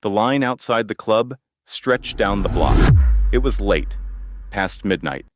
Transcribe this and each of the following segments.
The line outside the club stretched down the block. It was late, past midnight,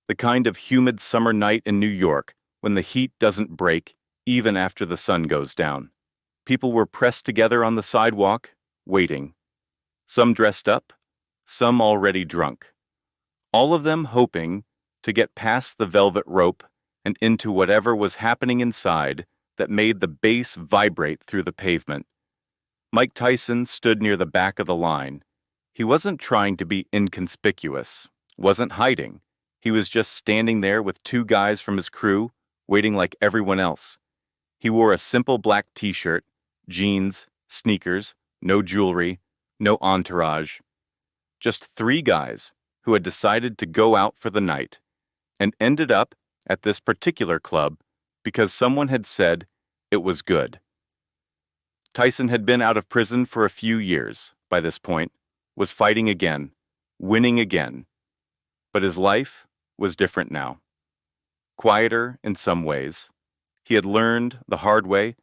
the kind of humid summer night in New York when the heat doesn't break even after the sun goes down. People were pressed together on the sidewalk, waiting. Some dressed up, some already drunk. All of them hoping to get past the velvet rope and into whatever was happening inside that made the bass vibrate through the pavement. Mike Tyson stood near the back of the line. He wasn't trying to be inconspicuous, wasn't hiding. He was just standing there with two guys from his crew, waiting like everyone else. He wore a simple black t-shirt, jeans, sneakers, no jewelry, no entourage. Just three guys who had decided to go out for the night and ended up at this particular club because someone had said it was good. Tyson had been out of prison for a few years by this point, was fighting again, winning again. But his life was different now. Quieter in some ways. He had learned the hard way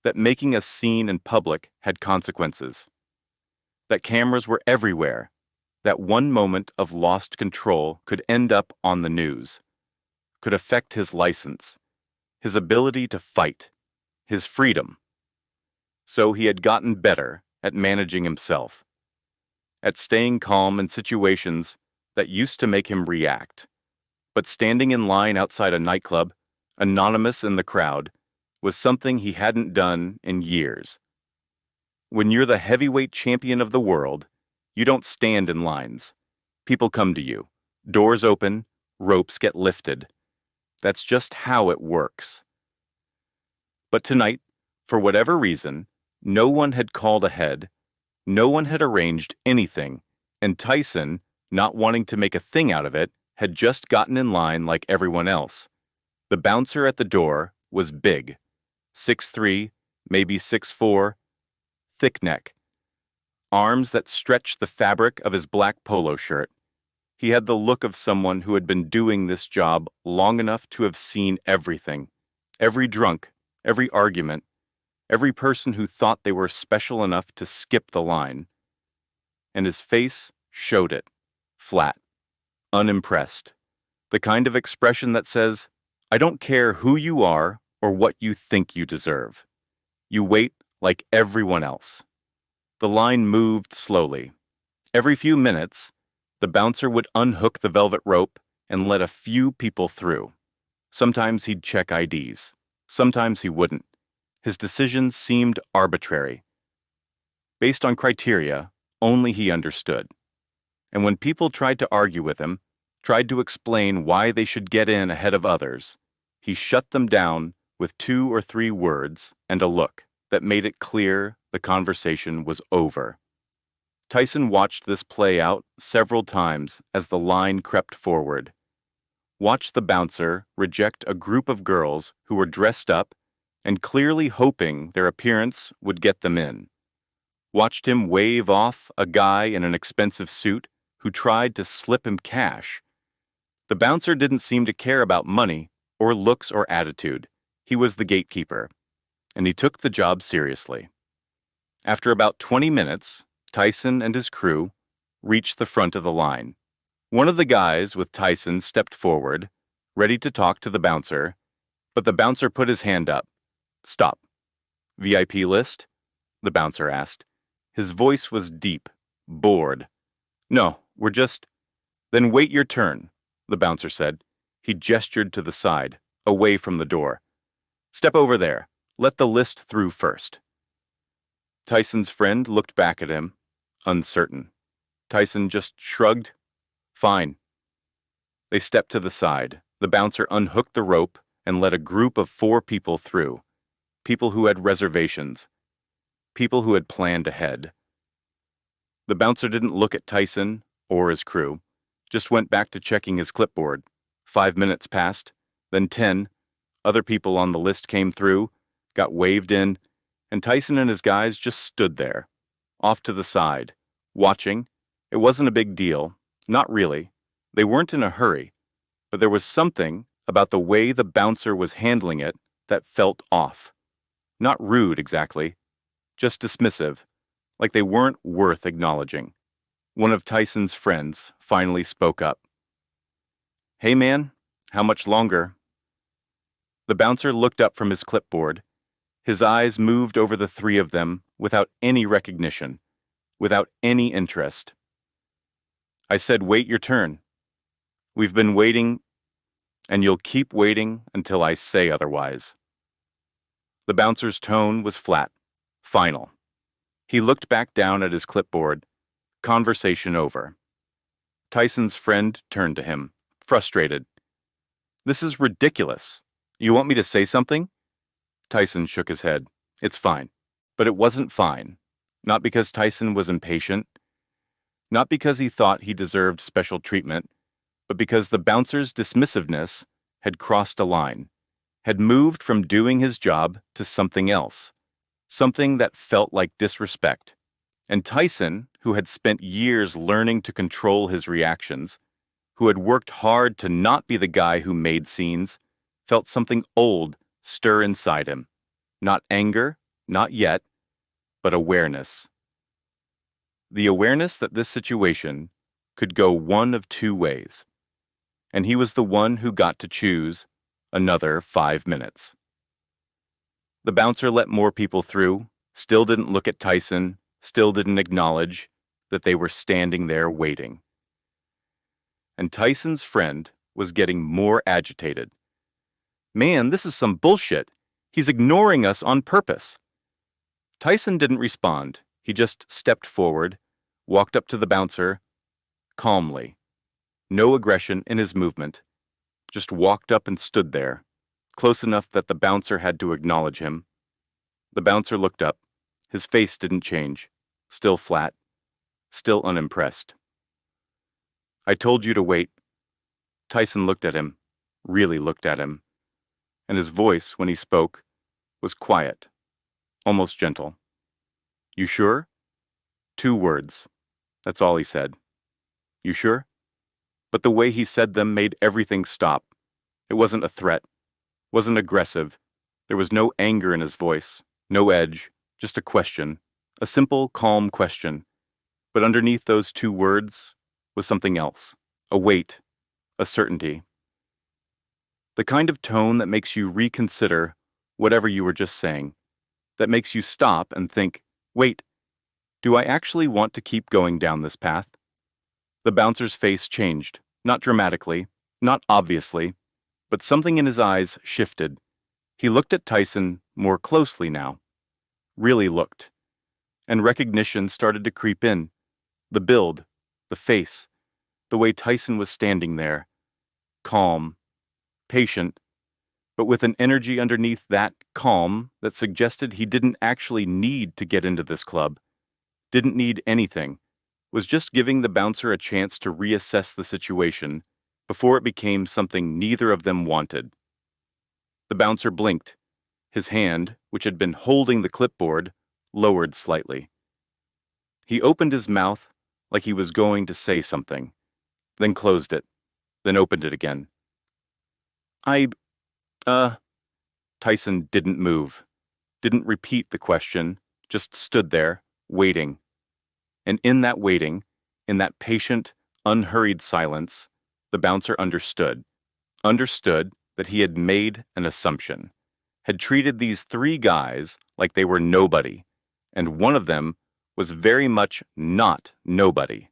that making a scene in public had consequences. That cameras were everywhere. That one moment of lost control could end up on the news, could affect his license, his ability to fight, his freedom. So he had gotten better at managing himself, at staying calm in situations that used to make him react. But standing in line outside a nightclub, anonymous in the crowd, was something he hadn't done in years. When you're the heavyweight champion of the world, you don't stand in lines. People come to you. Doors open, ropes get lifted. That's just how it works. But tonight, for whatever reason, no one had called ahead, no one had arranged anything, and Tyson, not wanting to make a thing out of it, had just gotten in line like everyone else. The bouncer at the door was big, 6'3", maybe 6'4", thick neck, arms that stretched the fabric of his black polo shirt. He had the look of someone who had been doing this job long enough to have seen everything, every drunk, every argument, every person who thought they were special enough to skip the line. And his face showed it, flat, unimpressed, the kind of expression that says, I don't care who you are or what you think you deserve. You wait like everyone else. The line moved slowly. Every few minutes, the bouncer would unhook the velvet rope and let a few people through. Sometimes he'd check IDs. Sometimes he wouldn't. His decisions seemed arbitrary, based on criteria only he understood. And when people tried to argue with him, tried to explain why they should get in ahead of others, he shut them down with 2 or 3 words and a look that made it clear the conversation was over. Tyson watched this play out several times as the line crept forward. Watched the bouncer reject a group of girls who were dressed up and clearly hoping their appearance would get them in. Watched him wave off a guy in an expensive suit who tried to slip him cash. The bouncer didn't seem to care about money or looks or attitude. He was the gatekeeper, and he took the job seriously. After about 20 minutes, Tyson and his crew reached the front of the line. One of the guys with Tyson stepped forward, ready to talk to the bouncer, but the bouncer put his hand up. Stop. VIP list? The bouncer asked. His voice was deep, bored. No, we're just... Then wait your turn, the bouncer said. He gestured to the side, away from the door. Step over there. Let the list through first. Tyson's friend looked back at him, uncertain. Tyson just shrugged. Fine. They stepped to the side. The bouncer unhooked the rope and let a group of 4 people through. People who had reservations. People who had planned ahead. The bouncer didn't look at Tyson or his crew, just went back to checking his clipboard. 5 minutes passed, then 10. Other people on the list came through, got waved in, and Tyson and his guys just stood there, off to the side, watching. It wasn't a big deal, not really. They weren't in a hurry, but there was something about the way the bouncer was handling it that felt off. Not rude exactly, just dismissive, like they weren't worth acknowledging. One of Tyson's friends finally spoke up. "Hey man, how much longer?" The bouncer looked up from his clipboard. His eyes moved over the three of them without any recognition, without any interest. "I said wait your turn. We've been waiting, and you'll keep waiting until I say otherwise." The bouncer's tone was flat, final. He looked back down at his clipboard. Conversation over. Tyson's friend turned to him, frustrated. "This is ridiculous. You want me to say something?" Tyson shook his head. "It's fine." But it wasn't fine. Not because Tyson was impatient, not because he thought he deserved special treatment, but because the bouncer's dismissiveness had crossed a line, had moved from doing his job to something else, something that felt like disrespect. And Tyson, who had spent years learning to control his reactions, who had worked hard to not be the guy who made scenes, felt something old stir inside him. Not anger, not yet, but awareness. The awareness that this situation could go one of two ways, and he was the one who got to choose another 5 minutes. The bouncer let more people through, still didn't look at Tyson, still didn't acknowledge that they were standing there waiting. And Tyson's friend was getting more agitated. "Man, this is some bullshit. He's ignoring us on purpose." Tyson didn't respond. He just stepped forward, walked up to the bouncer, calmly. No aggression in his movement. Just walked up and stood there, close enough that the bouncer had to acknowledge him. The bouncer looked up. His face didn't change. Still flat. Still unimpressed. "I told you to wait." Tyson looked at him, really looked at him, and his voice, when he spoke, was quiet, almost gentle. "You sure?" 2 words. That's all he said. "You sure?" But the way he said them made everything stop. It wasn't a threat, wasn't aggressive. There was no anger in his voice, no edge, just a question, a simple, calm question. But underneath those 2 words was something else, a weight, a certainty. The kind of tone that makes you reconsider whatever you were just saying, that makes you stop and think, wait, do I actually want to keep going down this path? The bouncer's face changed, not dramatically, not obviously, but something in his eyes shifted. He looked at Tyson more closely now, really looked, and recognition started to creep in. The build, the face, the way Tyson was standing there, calm, patient, but with an energy underneath that calm that suggested he didn't actually need to get into this club, didn't need anything, was just giving the bouncer a chance to reassess the situation before it became something neither of them wanted. The bouncer blinked. His hand, which had been holding the clipboard, lowered slightly. He opened his mouth like he was going to say something, then closed it, then opened it again. Tyson didn't move, didn't repeat the question, just stood there, waiting. And in that waiting, in that patient, unhurried silence, the bouncer understood that he had made an assumption, had treated these 3 guys like they were nobody, and one of them was very much not nobody.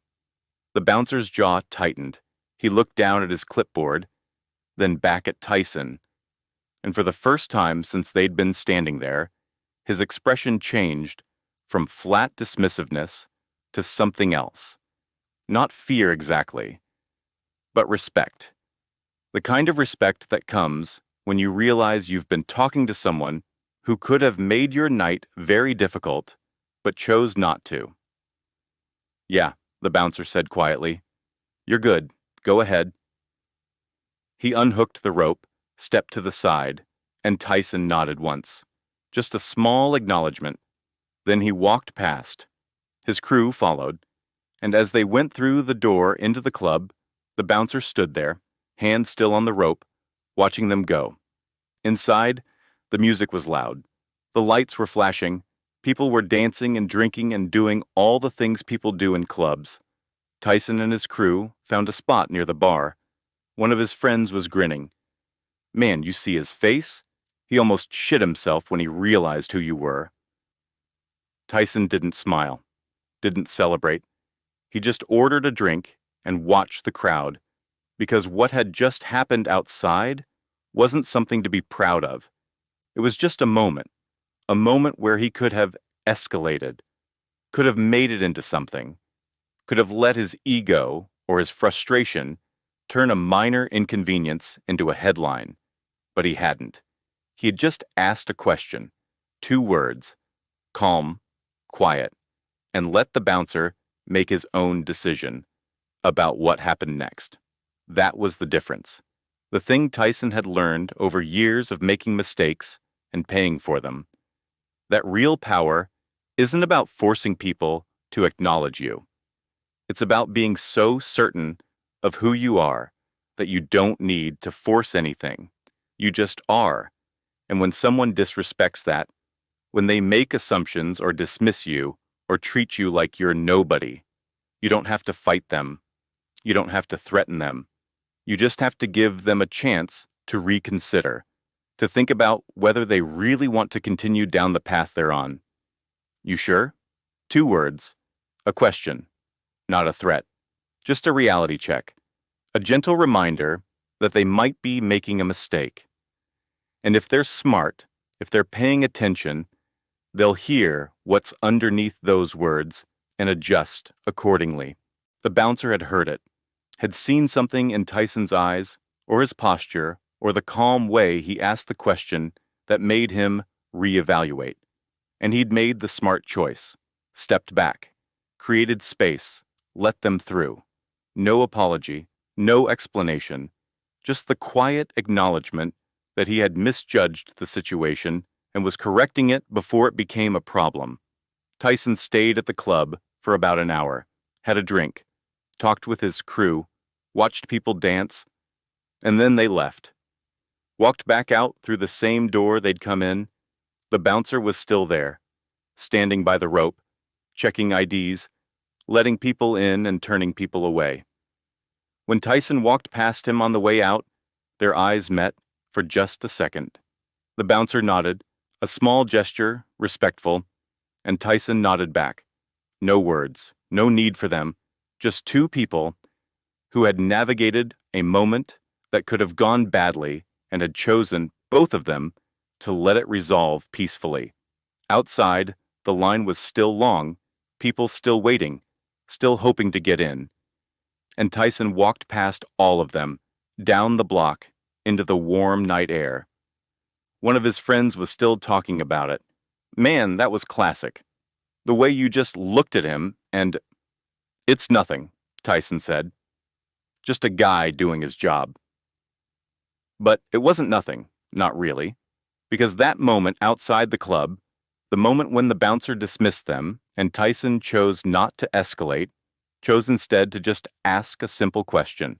The bouncer's jaw tightened. He looked down at his clipboard, then back at Tyson, and for the first time since they'd been standing there, his expression changed from flat dismissiveness to something else. Not fear exactly, but respect. The kind of respect that comes when you realize you've been talking to someone who could have made your night very difficult, but chose not to. "Yeah," the bouncer said quietly. "You're good. Go ahead." He unhooked the rope, stepped to the side, and Tyson nodded once. Just a small acknowledgement. Then he walked past. His crew followed, and as they went through the door into the club, the bouncer stood there, hand still on the rope, watching them go. Inside, the music was loud. The lights were flashing, People were dancing and drinking and doing all the things people do in clubs. Tyson and his crew found a spot near the bar. One of his friends was grinning. Man, you see his face? He almost shit himself when he realized who you were. Tyson didn't smile, didn't celebrate. He just ordered a drink and watched the crowd, because what had just happened outside wasn't something to be proud of. It was just a moment where he could have escalated, could have made it into something, could have let his ego or his frustration turn a minor inconvenience into a headline. But he hadn't. He had just asked a question, 2 words, calm, quiet, and let the bouncer make his own decision about what happened next. That was the difference. The thing Tyson had learned over years of making mistakes and paying for them. That real power isn't about forcing people to acknowledge you. It's about being so certain of who you are that you don't need to force anything. You just are. And when someone disrespects that, when they make assumptions or dismiss you or treat you like you're nobody, you don't have to fight them. You don't have to threaten them. You just have to give them a chance to reconsider, to think about whether they really want to continue down the path they're on. You sure? 2 words. A question, not a threat. Just a reality check. A gentle reminder that they might be making a mistake. And if they're smart, if they're paying attention, they'll hear what's underneath those words and adjust accordingly. The bouncer had heard it, had seen something in Tyson's eyes, or his posture, or the calm way he asked the question that made him reevaluate. And he'd made the smart choice, stepped back, created space, let them through. No apology, no explanation, just the quiet acknowledgement that he had misjudged the situation and was correcting it before it became a problem. Tyson stayed at the club for about an hour, had a drink, talked with his crew, watched people dance, and then they left. Walked back out through the same door they'd come in. The bouncer was still there, standing by the rope, checking IDs, letting people in and turning people away. When Tyson walked past him on the way out, their eyes met for just a second. The bouncer nodded, a small gesture, respectful, and Tyson nodded back. No words, no need for them, just 2 people who had navigated a moment that could have gone badly and had chosen, both of them, to let it resolve peacefully. Outside, the line was still long, people still waiting, still hoping to get in. And Tyson walked past all of them, down the block, into the warm night air. One of his friends was still talking about it. Man, that was classic. The way you just looked at him and... It's nothing, Tyson said. Just a guy doing his job. But it wasn't nothing, not really, because that moment outside the club, the moment when the bouncer dismissed them and Tyson chose not to escalate, chose instead to just ask a simple question.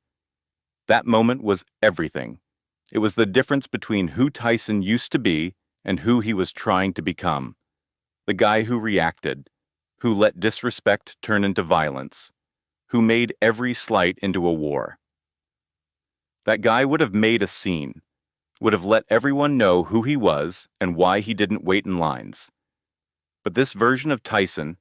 That moment was everything. It was the difference between who Tyson used to be and who he was trying to become. The guy who reacted, who let disrespect turn into violence, who made every slight into a war. That guy would have made a scene, would have let everyone know who he was and why he didn't wait in lines. But this version of Tyson,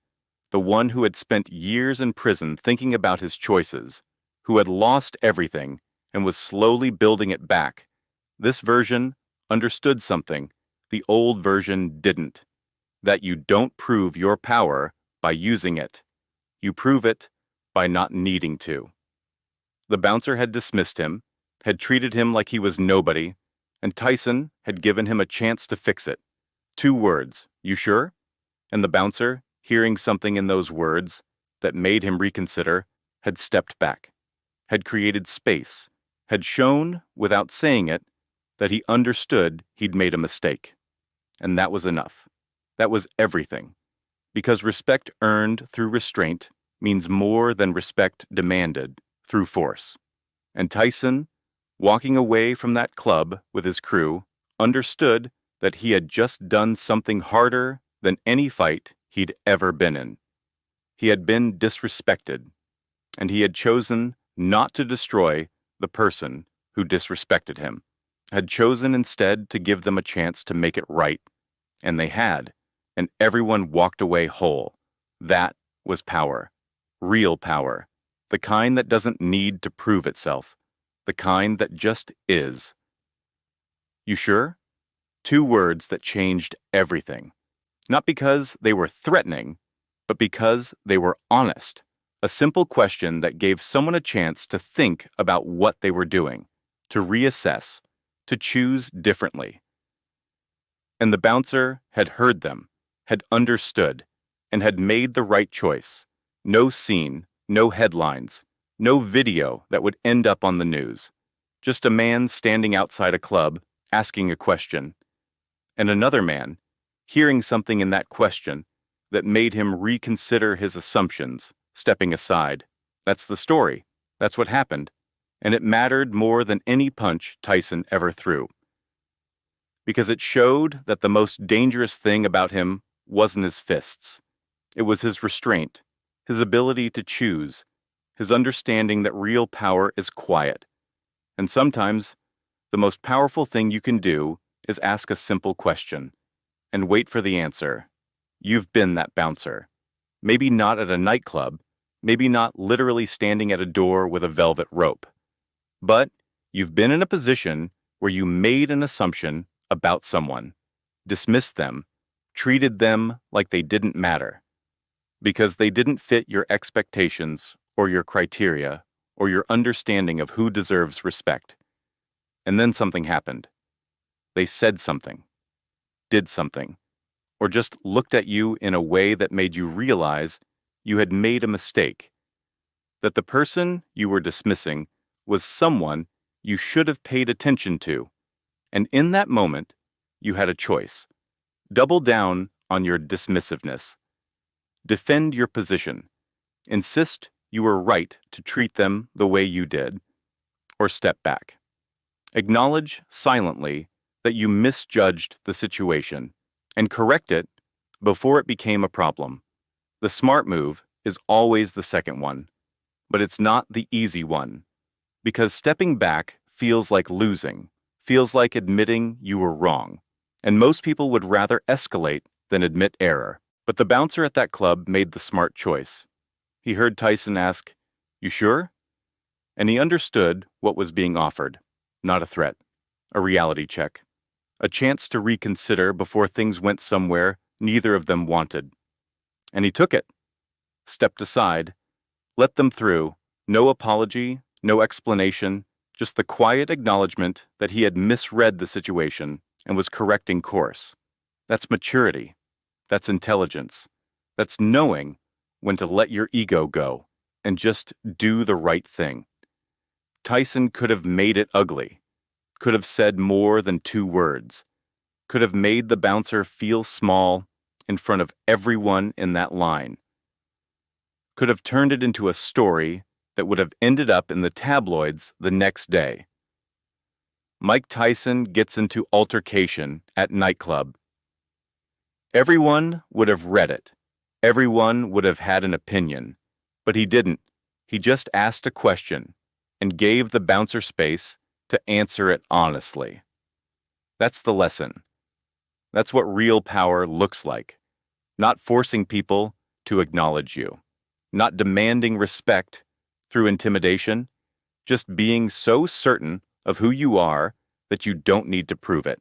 the one who had spent years in prison thinking about his choices, who had lost everything and was slowly building it back, this version understood something the old version didn't, that you don't prove your power by using it. You prove it by not needing to. The bouncer had dismissed him, had treated him like he was nobody, and Tyson had given him a chance to fix it. 2 words, you sure? And the bouncer, hearing something in those words that made him reconsider, had stepped back, had created space, had shown, without saying it, that he understood he'd made a mistake. And that was enough. That was everything. Because respect earned through restraint means more than respect demanded through force. And Tyson, walking away from that club with his crew, understood that he had just done something harder than any fight he'd ever been in. He had been disrespected, and he had chosen not to destroy the person who disrespected him, had chosen instead to give them a chance to make it right, and they had, and everyone walked away whole. That was power, real power, the kind that doesn't need to prove itself, the kind that just is. You sure? Two words that changed everything. Not because they were threatening, but because they were honest. A simple question that gave someone a chance to think about what they were doing, to reassess, to choose differently. And the bouncer had heard them, had understood, and had made the right choice. No scene, no headlines, no video that would end up on the news. Just a man standing outside a club, asking a question, and another man, hearing something in that question that made him reconsider his assumptions, stepping aside. That's the story. That's what happened. And it mattered more than any punch Tyson ever threw. Because it showed that the most dangerous thing about him wasn't his fists. It was his restraint, his ability to choose, his understanding that real power is quiet. And sometimes, the most powerful thing you can do is ask a simple question and wait for the answer. You've been that bouncer. Maybe not at a nightclub, maybe not literally standing at a door with a velvet rope. But you've been in a position where you made an assumption about someone, dismissed them, treated them like they didn't matter, because they didn't fit your expectations or your criteria or your understanding of who deserves respect. And then something happened. They said something, did something, or just looked at you in a way that made you realize you had made a mistake, that the person you were dismissing was someone you should have paid attention to. And in that moment, you had a choice. Double down on your dismissiveness. Defend your position. Insist you were right to treat them the way you did, or step back. Acknowledge silently that you misjudged the situation and correct it before it became a problem. The smart move is always the second one, but it's not the easy one, because stepping back feels like losing, feels like admitting you were wrong, and most people would rather escalate than admit error. But the bouncer at that club made the smart choice. He heard Tyson ask, "You sure?" And he understood what was being offered. Not a threat, a reality check, a chance to reconsider before things went somewhere neither of them wanted. And he took it, stepped aside, let them through, no apology, no explanation, just the quiet acknowledgement that he had misread the situation and was correcting course. That's maturity. That's intelligence. That's knowing when to let your ego go and just do the right thing. Tyson could have made it ugly, could have said more than two words, could have made the bouncer feel small in front of everyone in that line, could have turned it into a story that would have ended up in the tabloids the next day. Mike Tyson gets into altercation at nightclub. Everyone would have read it. Everyone would have had an opinion. But he didn't. He just asked a question and gave the bouncer space to answer it honestly. That's the lesson. That's what real power looks like. Not forcing people to acknowledge you. Not demanding respect through intimidation. Just being so certain of who you are that you don't need to prove it.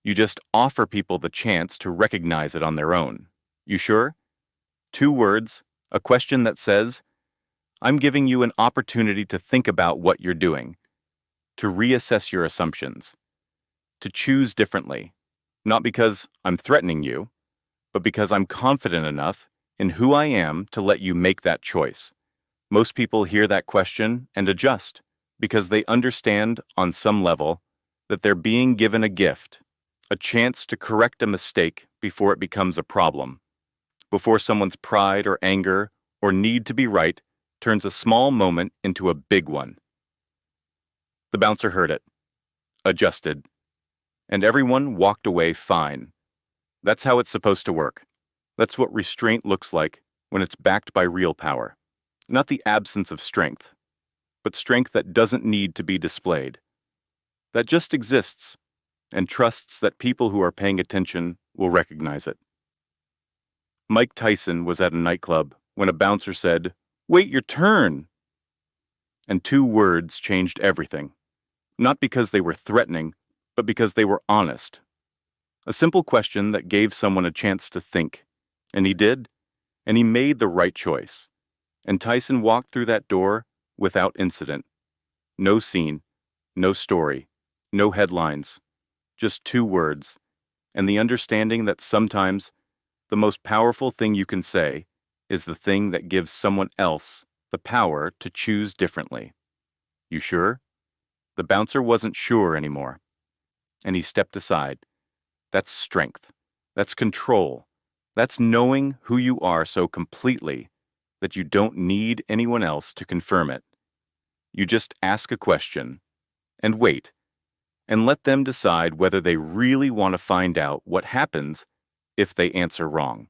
You just offer people the chance to recognize it on their own. You sure? Two words, a question that says, "I'm giving you an opportunity to think about what you're doing, to reassess your assumptions, to choose differently, not because I'm threatening you, but because I'm confident enough in who I am to let you make that choice." Most people hear that question and adjust because they understand on some level that they're being given a gift, a chance to correct a mistake before it becomes a problem, before someone's pride or anger or need to be right turns a small moment into a big one. The bouncer heard it, adjusted, and everyone walked away fine. That's how it's supposed to work. That's what restraint looks like when it's backed by real power. Not the absence of strength, but strength that doesn't need to be displayed. That just exists and trusts that people who are paying attention will recognize it. Mike Tyson was at a nightclub when a bouncer said, "Wait your turn!" And two words changed everything. Not because they were threatening, but because they were honest. A simple question that gave someone a chance to think. And he did, and he made the right choice. And Tyson walked through that door without incident. No scene, no story, no headlines, just two words, and the understanding that sometimes the most powerful thing you can say is the thing that gives someone else the power to choose differently. You sure? The bouncer wasn't sure anymore, and he stepped aside. That's strength. That's control. That's knowing who you are so completely that you don't need anyone else to confirm it. You just ask a question and wait, and let them decide whether they really want to find out what happens if they answer wrong.